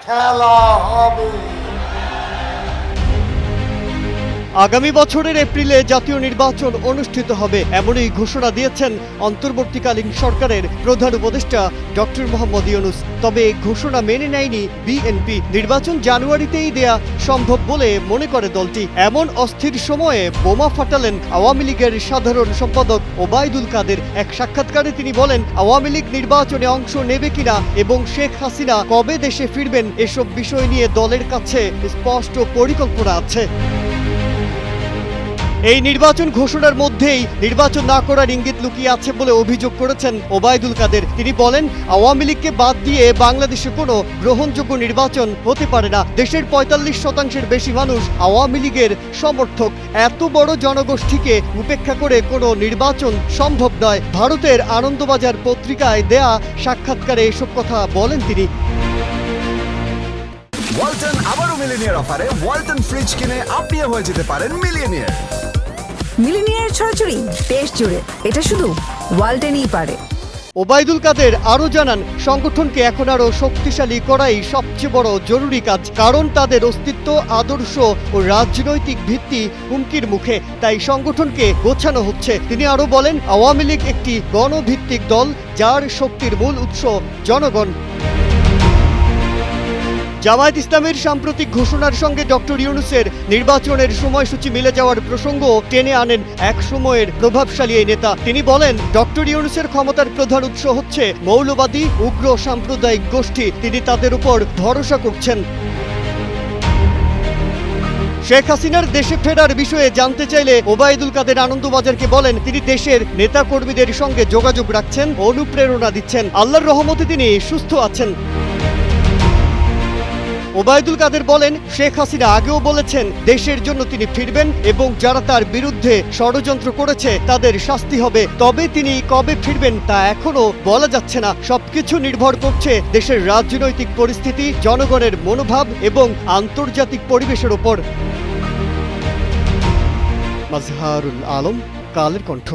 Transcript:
খেলা হবে। আগামী বছরের এপ্রিলে জাতীয় নির্বাচন অনুষ্ঠিত হবে এমনই ঘোষণা দিয়েছেন অন্তর্বর্তীকালীন সরকারের প্রধান উপদেষ্টা ডক্টর মোহাম্মদ ইউনূস। তবে ঘোষণা মেনে নেয়নি বিএনপি। নির্বাচন জানুয়ারিতেই দেয়া সম্ভব বলে মনে করে দলটি। এমন অস্থির সময়ে বোমা ফাটালেন আওয়ামী লীগের সাধারণ সম্পাদক ওবায়দুল কাদের। এক সাক্ষাৎকারে তিনি বলেন, আওয়ামী লীগ নির্বাচনে অংশ নেবে কিনা এবং শেখ হাসিনা কবে দেশে ফিরবেন এসব বিষয় নিয়ে দলের কাছে স্পষ্ট পরিকল্পনা আছে। এই নির্বাচন ঘোষণার মধ্যেই নির্বাচন না করার ইঙ্গিত লুকিয়ে আছে বলে অভিযোগ করেছেন ওবায়দুল কাদের। তিনি বলেন, আওয়ামী লীগকে বাদ দিয়ে বাংলাদেশে কোনো গ্রহণযোগ্য নির্বাচন হতে পারে না। দেশের ৪৫% বেশি মানুষ আওয়ামী লীগের সমর্থক। এত বড় জনগোষ্ঠীকে উপেক্ষা করে কোনো নির্বাচন সম্ভব নয়। ভারতের আনন্দবাজার পত্রিকায় দেয়া সাক্ষাৎকারে এসব কথা বলেন তিনি। ওয়ালটন আবারও মিলিনিয়ার অফারে ওয়ালটন ফ্রিজ কিনে আপনিও হয়ে যেতে পারেন মিলিয়নিয়ার। মিলিনিয়ার ছড়াছড়ি দেশ জুড়ে, এটা শুধু ওয়ালটেনই পারে। ওবায়দুল কাদের আরও জানান, সংগঠনকে এখন আরও শক্তিশালী করাই সবচেয়ে বড় জরুরি কাজ। কারণ তাদের অস্তিত্ব, আদর্শ ও রাজনৈতিক ভিত্তি হুমকির মুখে। তাই সংগঠনকে গোছানো হচ্ছে। তিনি আরও বলেন, আওয়ামী লীগ একটি গণভিত্তিক দল, যার শক্তির মূল উৎস জনগণ। জামায়াত ইসলামের সাম্প্রতিক ঘোষণার সঙ্গে ডক্টর ইউনূসের নির্বাচনের সময়সূচি মিলে যাওয়ার প্রসঙ্গ টেনে আনেন এক সময়ের প্রভাবশালী এই নেতা। তিনি বলেন, ডক্টর ইউনূসের ক্ষমতার প্রধান উৎস হচ্ছে মৌলবাদী উগ্র সাম্প্রদায়িক গোষ্ঠী। তিনি তাদের উপর ভরসা করছেন। শেখ হাসিনার দেশে ফেরার বিষয়ে জানতে চাইলে ওবায়দুল কাদের আনন্দবাজারকে বলেন, তিনি দেশের নেতাকর্মীদের সঙ্গে যোগাযোগ রাখছেন, অনুপ্রেরণা দিচ্ছেন। আল্লাহর রহমতে তিনি সুস্থ আছেন। ওবায়দুল কাদের বলেন, শেখ হাসিনা আগেও বলেছেন দেশের জন্য তিনি ফিরবেন এবং যারা তার বিরুদ্ধে ষড়যন্ত্র করেছে তাদের শাস্তি হবে। তবে তিনি কবে ফিরবেন তা এখনো বলা যাচ্ছে না। সবকিছু নির্ভর করছে দেশের রাজনৈতিক পরিস্থিতি, জনগণের মনোভাব এবং আন্তর্জাতিক পরিবেশের উপর। মাজহারুল আলম, কালের কণ্ঠ।